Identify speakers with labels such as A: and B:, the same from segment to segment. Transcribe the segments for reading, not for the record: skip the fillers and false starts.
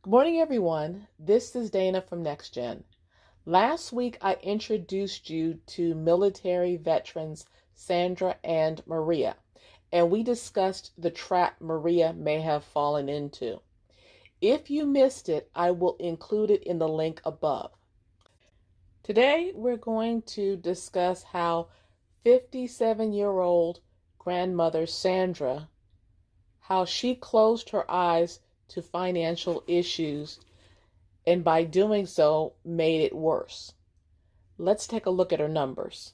A: Good morning, everyone. This is Dana from NexGen. Last week, I introduced you to military veterans Sandra and Maria, and we discussed the trap Maria may have fallen into. If you missed it, I will include it in the link above. Today, we're going to discuss how 57-year-old grandmother Sandra, how she closed her eyes to financial issues and by doing so made it worse. Let's take a look at her numbers.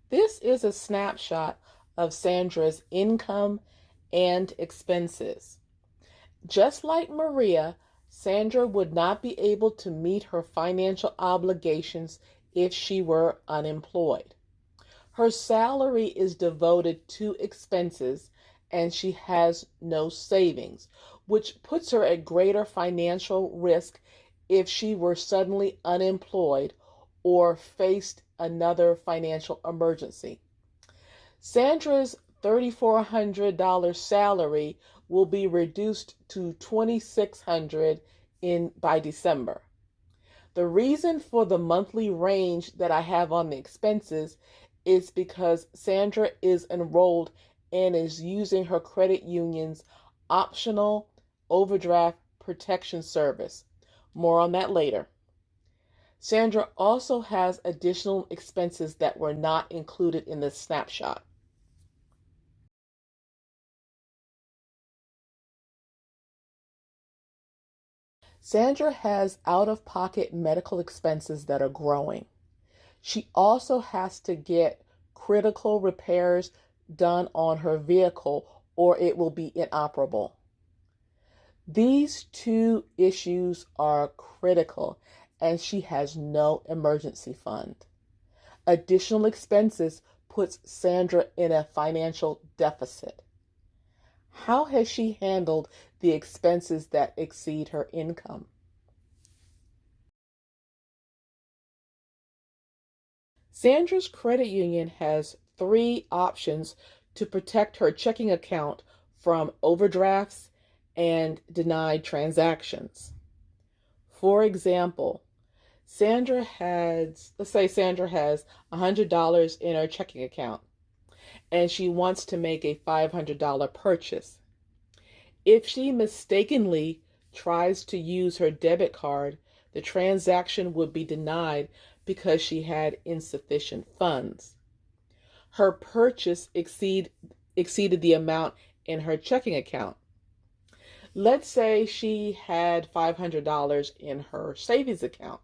A: This is a snapshot of Sandra's income and expenses. Just like Maria, Sandra would not be able to meet her financial obligations if she were unemployed. Her salary is devoted to expenses and she has no savings, which puts her at greater financial risk if she were suddenly unemployed or faced another financial emergency. Sandra's $3,400 salary will be reduced to $2,600 by December. The reason for the monthly range that I have on the expenses is because Sandra is enrolled and is using her credit union's optional overdraft protection service. More on that later. Sandra also has additional expenses that were not included in this snapshot. Sandra has out-of-pocket medical expenses that are growing. She also has to get critical repairs done on her vehicle or it will be inoperable. These two issues are critical and she has no emergency fund. Additional expenses puts Sandra in a financial deficit. How has she handled the expenses that exceed her income? Sandra's credit union has 3 options to protect her checking account from overdrafts and denied transactions. For example, let's say Sandra has $100 in her checking account and she wants to make a $500 purchase. If she mistakenly tries to use her debit card, the transaction would be denied because she had insufficient funds. Her purchase exceeded the amount in her checking account. Let's say she had $500 in her savings account.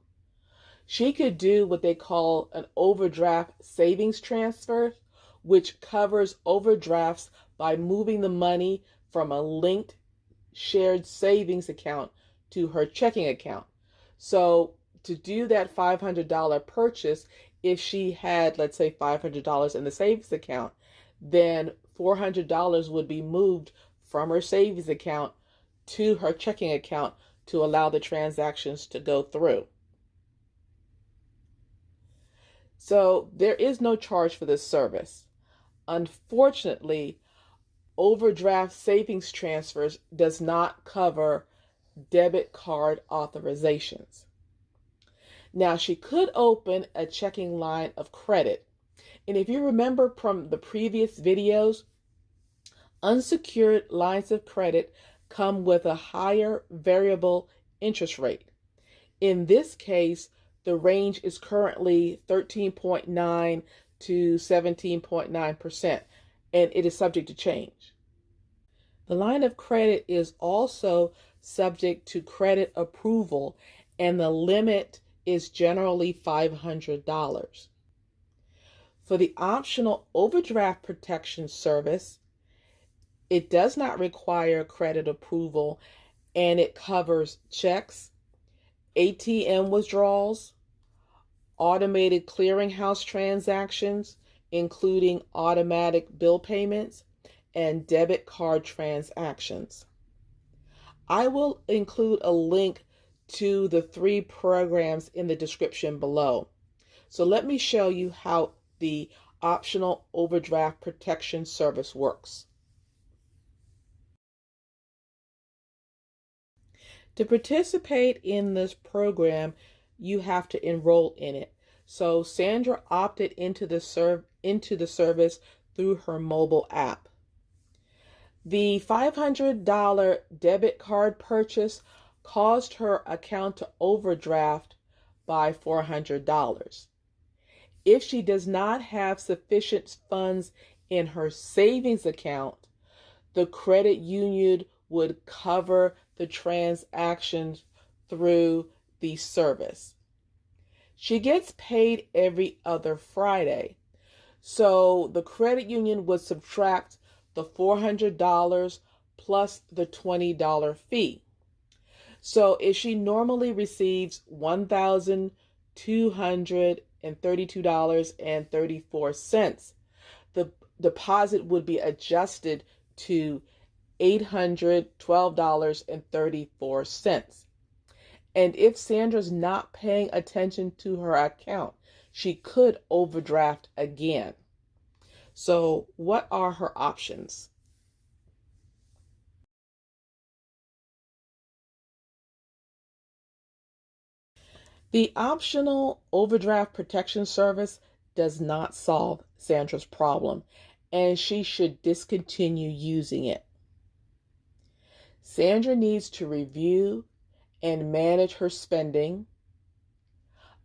A: She could do what they call an overdraft savings transfer, which covers overdrafts by moving the money from a linked shared savings account to her checking account. So to do that $500 purchase, if she had, let's say, $500 in the savings account, then $400 would be moved from her savings account to her checking account to allow the transactions to go through. So there is no charge for this service. Unfortunately, overdraft savings transfers does not cover debit card authorizations. Now, she could open a checking line of credit. And if you remember from the previous videos, unsecured lines of credit come with a higher variable interest rate. In this case, the range is currently 13.9 to 17.9%, and it is subject to change. The line of credit is also subject to credit approval, and the limit is generally $500. For the optional overdraft protection service, it does not require credit approval and it covers checks, ATM withdrawals, automated clearinghouse transactions, including automatic bill payments, and debit card transactions. I will include a link to the 3 programs in the description below. So let me show you how the optional overdraft protection service works. To participate in this program, you have to enroll in it. So Sandra opted into the service through her mobile app. The $500 debit card purchase caused her account to overdraft by $400. If she does not have sufficient funds in her savings account, the credit union would cover the transactions through the service. She gets paid every other Friday, so the credit union would subtract the $400 plus the $20 fee. So if she normally receives $1,232.34, the deposit would be adjusted to $812.34. And if Sandra's not paying attention to her account, she could overdraft again. So what are her options? The optional overdraft protection service does not solve Sandra's problem, and she should discontinue using it. Sandra needs to review and manage her spending,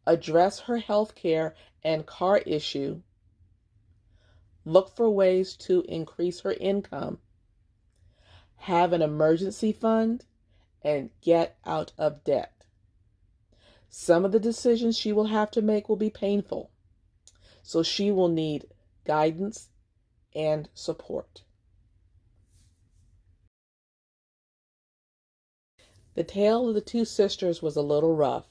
A: address her health care and car issue, look for ways to increase her income, have an emergency fund, and get out of debt. Some of the decisions she will have to make will be painful, so she will need guidance and support. The tale of the two sisters was a little rough,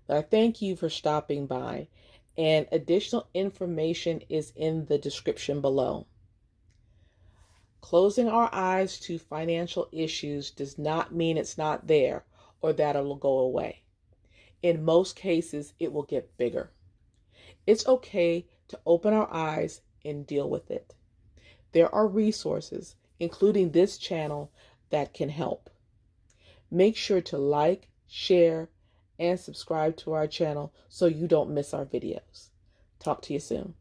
A: but I thank you for stopping by, and additional information is in the description below. Closing our eyes to financial issues does not mean it's not there or that it'll go away. In most cases, it will get bigger. It's okay to open our eyes and deal with it. There are resources, including this channel, that can help. Make sure to like, share, and subscribe to our channel so you don't miss our videos. Talk to you soon.